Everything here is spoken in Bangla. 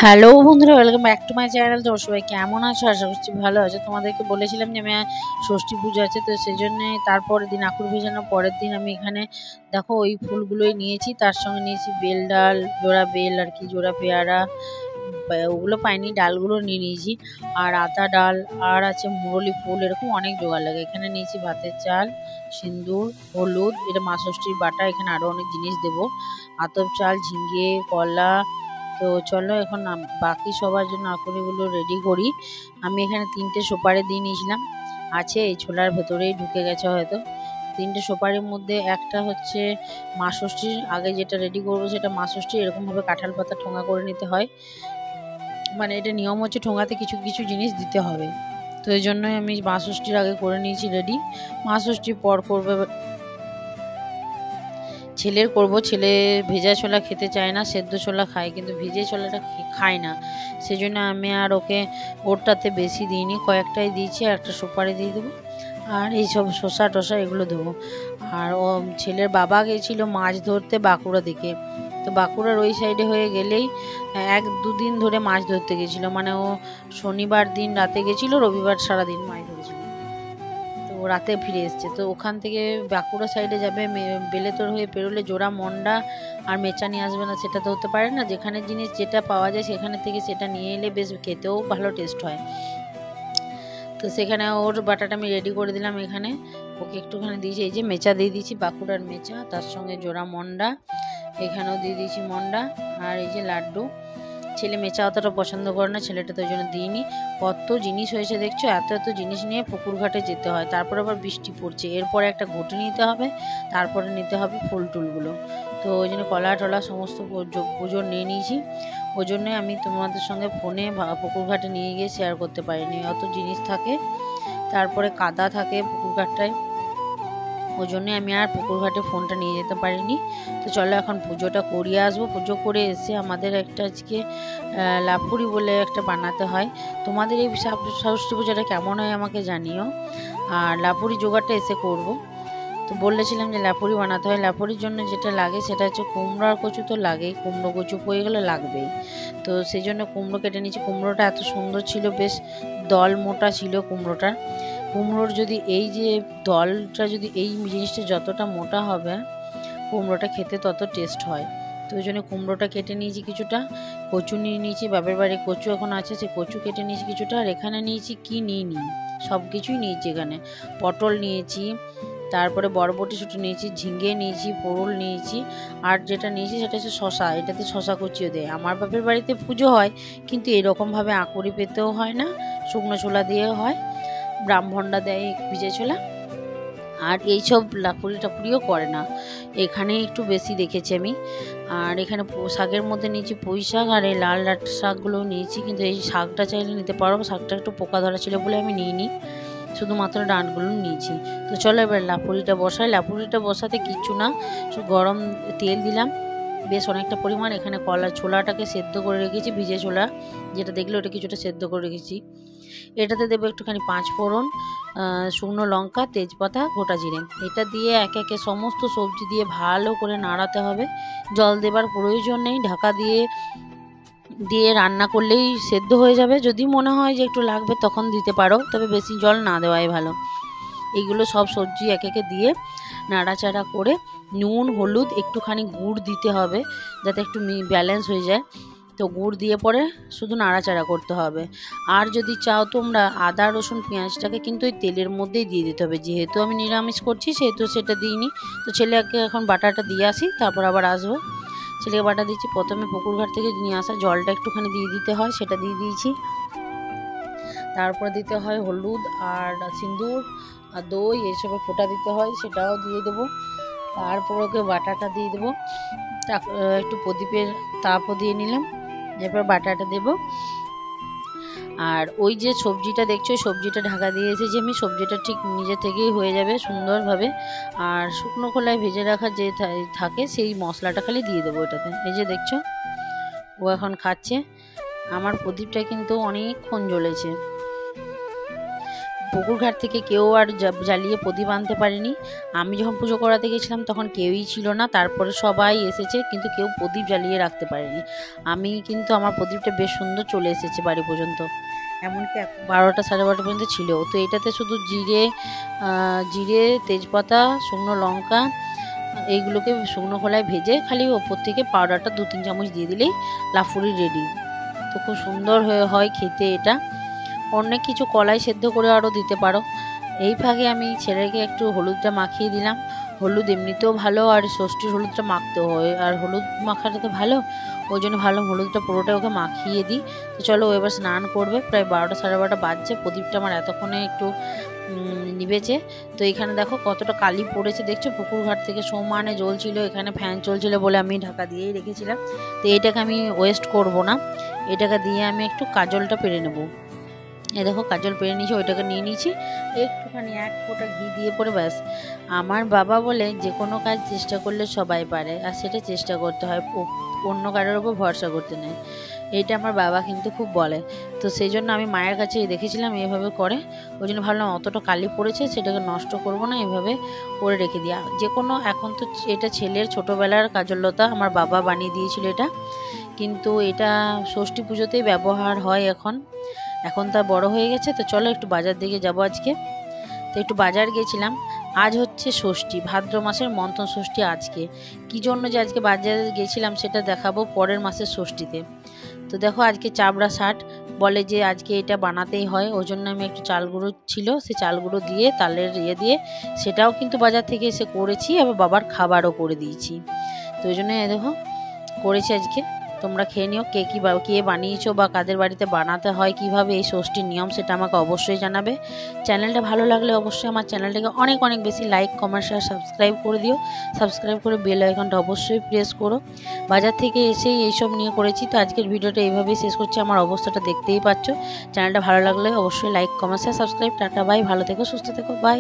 হ্যালো বন্ধুরা, welcome back to my channel. তো সবাই কেমন আছো? আশা করছি ভালো আছো। তোমাদেরকে বলেছিলাম যে আমি ষষ্ঠী পুজো আছে, তো সেই জন্যে তারপরের দিন আকুর ভেজানোর পরের দিন আমি এখানে দেখো ওই ফুলগুলোই নিয়েছি, তার সঙ্গে নিয়েছি বেল ডাল, জোড়া বেল আর কি, জোড়া পেয়ারা, ওগুলো পাইনি, ডালগুলো নিয়ে নিয়েছি, আর আতা ডাল, আর আছে মুরলি ফুল, এরকম অনেক জোগাড় লাগে। এখানে নিয়েছি ভাতের চাল, সিঁদুর, হলুদ, এটা মা ষষ্ঠীর বাটা, এখানে আরও অনেক জিনিস দেবো, আতপ চাল, ঝিঙে, কলা। তো চলো এখন বাকি সবার জন্য আকুরিগুলো রেডি করি। আমি এখানে 3টে সুপারি দিয়ে নিয়েছিলাম, আছে এই ছোলার ভেতরেই ঢুকে গেছে হয়তো। 3টে সুপারির মধ্যে একটা হচ্ছে মা ষষ্ঠীর আগে যেটা রেডি করবো সেটা মা ষষ্ঠী, এরকমভাবে কাঁঠাল পাতা ঠোঙা করে নিতে হয়, মানে এটা নিয়ম হচ্ছে ঠোঙাতে কিছু কিছু জিনিস দিতে হবে। তো এই জন্যই আমি মা ষষ্ঠীর আগে করে নিয়েছি রেডি। মা ষষ্ঠীর পর করবে ছেলের করব। ছেলে ভেজা ছোলা খেতে চায় না, সেদ্ধ ছোলা খায়, কিন্তু ভেজে ছোলাটা খায় না, সেই জন্য আমি আর ওকে ওরটাতে বেশি দিইনি, কয়েকটাই দিয়েছি, একটা সুপারি দিয়ে দেবো, আর এইসব শসা টসা এগুলো দেবো। আর ও ছেলের বাবা গেছিলো মাছ ধরতে বাঁকুড়া দিকে, তো বাঁকুড়ার ওই সাইডে হয়ে গেলেই 1-2 দিন ধরে মাছ ধরতে গেছিলো, মানে ও শনিবার দিন রাতে গেছিলো, রবিবার সারাদিন মাছ ধরেছিল, তো রাতে ফিরে এসছে। তো ওখান থেকে বাঁকুড়া সাইডে যাবে, বেলেতর হয়ে পেরোলে জোড়া মন্ডা আর মেচা নিয়ে আসবে না, সেটা তো হতে পারে না। যেখানে জিনিস যেটা পাওয়া যায় সেখানে থেকে সেটা নিয়ে এলে বেশ খেতেও ভালো টেস্ট হয়। তো সেখানে ওর বাটাটা আমি রেডি করে দিলাম, এখানে ওকে একটুখানি দিয়েছি, এই যে মেচা দিয়ে দিয়েছি, বাঁকুড়ার মেচা, তার সঙ্গে জোড়া মন্ডা, এখানেও দিয়ে দিয়েছি মন্ডা, আর এই যে লাড্ডু। ছেলে মেচা অতটা পছন্দ করে না, ছেলেটা তো ওই জন্য দিইনি। কত জিনিস হয়েছে দেখছো, এত এত জিনিস নিয়ে পুকুর ঘাটে যেতে হয়, তারপর আবার বৃষ্টি পড়ছে, এরপরে একটা ঘটি নিতে হবে, তারপরে নিতে হবে ফুল টুলগুলো। তো ওই জন্য কলা টলা সমস্ত পুজো নিয়ে নিয়েছি। ওই জন্যে আমি তোমাদের সঙ্গে ফোনে পুকুর ঘাটে নিয়ে গিয়ে শেয়ার করতে পারিনি, অত জিনিস থাকে, তারপরে কাদা থাকে পুকুর ঘাটটায়, ওই জন্যে আমি আর পুকুর ঘাটে ফোনটা নিয়ে যেতে পারিনি। তো চলো এখন পুজোটা করিয়ে আসবো। পুজো করে এসে আমাদের একটা আজকে লাপুরি বলে একটা বানাতে হয়। তোমাদের এই ষষ্ঠী পুজোটা কেমন হয় আমাকে জানিও, আর লাপুরি জোগাড়টা এসে করব। তো বলেছিলাম যে লাপুরি বানাতে হয়, লাপুরির জন্য যেটা লাগে সেটা হচ্ছে কুমড়ো আর কচু, তো লাগেই, কুমড়ো কচু হয়ে গেলে লাগবেই। তো সেই জন্য কুমড়ো কেটে নিয়েছি, কুমড়োটা এত সুন্দর ছিল, বেশ দল মোটা ছিল কুমড়োটা। কুমড়োর যদি এই যে দলটা, যদি এই জিনিসটা যতটা মোটা হবে কুমড়োটা খেতে তত টেস্ট হয়। তো ওই জন্য কুমড়োটা কেটে নিয়েছি কিছুটা, কচু নিয়ে নিয়েছি, বাপের বাড়ি কচু এখন আছে, সে কচু কেটে নিয়েছি কিছুটা, আর এখানে নিয়েছি কি নিইনি, সব কিছুই নিয়েছি, এখানে পটল নিয়েছি, তারপরে বরবটি শুটি নিয়েছি, ঝিঙে নিয়েছি, পোড়ল নিয়েছি, আর যেটা নিয়েছি সেটা হচ্ছে শশা, এটাতে শশা কুচিও দেয়। আমার বাপের বাড়িতে পুজো হয় কিন্তু এরকমভাবে আঁকুড়ি পেতেও হয় না, শুকনো ছোলা দিয়ে হয়, ব্রাহ্মণরা দেয় ভিজে ছোলা, আর এইসব লাপুরি টাপুরিও করে না, এখানে একটু বেশি দেখেছি আমি। আর এখানে শাকের মধ্যে নিয়েছি পুঁই শাক, আর এই লাল লাট শাকগুলো নিয়েছি, কিন্তু এই শাকটা চাইলে নিতে পারো, শাকটা একটু পোকা ধরা ছিল বলে আমি নিইনি, শুধুমাত্র ডাঁটগুলো নিয়েছি। তো চলো এবার লাপুরিটা বসাই। লাপুরিটা বসাতে কিচ্ছু না, গরম তেল দিলাম বেশ অনেকটা পরিমাণ, এখানে ছোলাটাকে সেদ্ধ করে রেখেছি, ভিজে ছোলা যেটা দেখলে ওটা কিছুটা সেদ্ধ করে রেখেছি, এটাতে দেবো একটুখানি 5 ফোড়ন, শুকনো লঙ্কা, তেজপাতা, গোটা জিরে, এটা দিয়ে একে একে সমস্ত সবজি দিয়ে ভালো করে নাড়াতে হবে, জল দেবার প্রয়োজন নেই, ঢাকা দিয়ে দিয়ে রান্না করলেই সেদ্ধ হয়ে যাবে, যদি মনে হয় যে একটু লাগবে তখন দিতে পারো, তবে বেশি জল না দেওয়াই ভালো। এইগুলো সব সবজি একে একে দিয়ে নাড়াচাড়া করে নুন, হলুদ, একটুখানি গুড় দিতে হবে যাতে একটু ব্যালেন্স হয়ে যায়, তো গুড় দিয়ে পরে শুধু নাড়াচাড়া করতে হবে। আর যদি চাও তোমরা আদা রসুন পেঁয়াজটাকে কিন্তু ওই তেলের মধ্যেই দিয়ে দিতে হবে, যেহেতু আমি নিরামিষ করছি সেহেতু সেটা দিইনি। তো ছেলেকে এখন বাটাটা দিয়ে আসি, তারপর আবার আসবো। ছেলেকে বাটা দিচ্ছি, প্রথমে পুকুর ঘাট থেকে নিয়ে আসা জলটা একটুখানি দিয়ে দিতে হয়, সেটা দিয়ে দিয়েছি, তারপরে দিতে হয় হলুদ আর সিঁদুর আর দই, এইসবে ফোঁটা দিতে হয়, সেটাও দিয়ে দেবো, তারপর ওকে বাটাটা দিয়ে দেবো, একটু প্রদীপের তাপও দিয়ে নিলাম, এরপর বাটাটা দেবো। আর ওই যে সবজিটা দেখছো, সবজিটা ঢাকা দিয়ে এসেছি আমি, সবজিটা ঠিক নিজে থেকেই হয়ে যাবে সুন্দরভাবে, আর শুকনো খোলায় ভেজে রাখা যে থাকে সেই মশলাটা খালি দিয়ে দেবো এটাতে। এই যে দেখছো ও এখন খাচ্ছে, আমার প্রদীপটা কিন্তু অনেকক্ষণ জ্বলেছে, পুকুর ঘাট থেকে কেউ আর জ্বালিয়ে প্রদীপ আনতে পারেনি। আমি যখন পুজো করাতে গেছিলাম তখন কেউই ছিল না, তারপরে সবাই এসেছে কিন্তু কেউ প্রদীপ জ্বালিয়ে রাখতে পারেনি। আমি কিন্তু আমার প্রদীপটা বেশ সুন্দর চলে এসেছে বাড়ি পর্যন্ত, এমনকি 12টা 12:30 পর্যন্ত ছিল। তো এটাতে শুধু জিরে তেজপাতা শুকনো লঙ্কা এইগুলোকে শুকনো খোলায় ভেজে খালি ওপর থেকে পাউডারটা 2-3 চামচ দিয়ে দিলেই লাফুরি রেডি। তো খুব সুন্দর হয় খেতে এটা। অনেক কিছু কলাই সেদ্ধ করে আরও দিতে পারো। এই ফাঁকে আমি ছেলেকে একটু হলুদটা মাখিয়ে দিলাম। হলুদ এমনিতেও ভালো, আর ষষ্ঠীর হলুদটা মাখতেও হয়, আর হলুদ মাখাটা তো ভালো, ওই জন্য ভালো হলুদটা পুরোটা ওকে মাখিয়ে দিই। তো চলো ও এবার স্নান করবে। প্রায় 12টা 12:30 বাজছে। প্রদীপটা আমার এতক্ষণে একটু নিভেছে। তো এখানে দেখো কতটা কালি পড়েছে দেখছো, পুকুর ঘাট থেকে সমানে জ্বলছিল। এখানে ফ্যান চলছিল বলে আমি ঢাকা দিয়েই রেখেছিলাম। তো এটাকে আমি ওয়েস্ট করব না, এটাকে দিয়ে আমি একটু কাজলটা পেরে নেবো। এই দেখো কাজল পেরে নিয়েছি, ওইটাকে নিয়ে নিয়েছি, একটুখানি 1 ফোঁটা ঘি দিয়ে পরে ব্যাস। আমার বাবা বলে যে কোনো কাজ চেষ্টা করলে সবাই পারে, আর সেটা চেষ্টা করতে হয়, অন্য কারোর উপর ভরসা করতে নেই। এইটা আমার বাবা কিন্তু খুব বলে। তো সেই জন্য আমি মায়ের কাছে দেখেছিলাম এইভাবে করে, ওই জন্য ভাবলাম অতটা কালি পড়েছে সেটাকে নষ্ট করব না, এইভাবে করে রেখে দিই। যে কোনো এখন তো এটা ছেলের ছোটোবেলার কাজললতা, আমার বাবা বানিয়ে দিয়েছিল এটা, কিন্তু এটা ষষ্ঠী পুজোতেই ব্যবহার হয় এখন তা বড় হয়ে গেছে। তো চলো একটু বাজার দিকে যাব আজকে। তো একটু বাজার গেছিলাম। আজ হচ্ছে ষষ্ঠী, ভাদ্র মাসের মন্থন ষষ্ঠী আজকে। কী জন্য যে আজকে বাজারে গেছিলাম সেটা দেখাবো পরের মাসের ষষ্ঠীতে। তো দেখো আজকে চাবড়া শাট বলে যে আজকে এটা বানাতেই হয়, ওই জন্য আমি একটু চাল গুঁড়ো ছিল, সেই চাল গুঁড়ো দিয়ে তালের দিয়ে সেটাও কিন্তু বাজার থেকে এসে করেছি, আবার বাবার খাবারও করে দিয়েছি। তো ওই জন্য দেখো করেছি আজকে। তোমরা খেয়ে নিও, কে বানিয়েছো বা কাদের বাড়িতে বানাতে হয় কিভাবে এই ষষ্ঠীর নিয়ম, সেটা আমাকে অবশ্যই জানাবে। চ্যানেলটা ভালো লাগলে অবশ্যই আমার চ্যানেলটাকে অনেক অনেক বেশি লাইক কমেন্ট শেয়ার সাবস্ক্রাইব করে দিও। সাবস্ক্রাইব করে বেল আইকনটা অবশ্যই প্রেস করো। বাজার থেকে এসেই এইসব নিয়ে করেছি। তো আজকের ভিডিওটা এইভাবেই শেষ করছি, আমার অবস্থাটা দেখতেই পাচ্ছ। চ্যানেলটা ভালো লাগলে অবশ্যই like comment share subscribe. Tata bye, ভালো থেকো সুস্থ থেকো, বাই।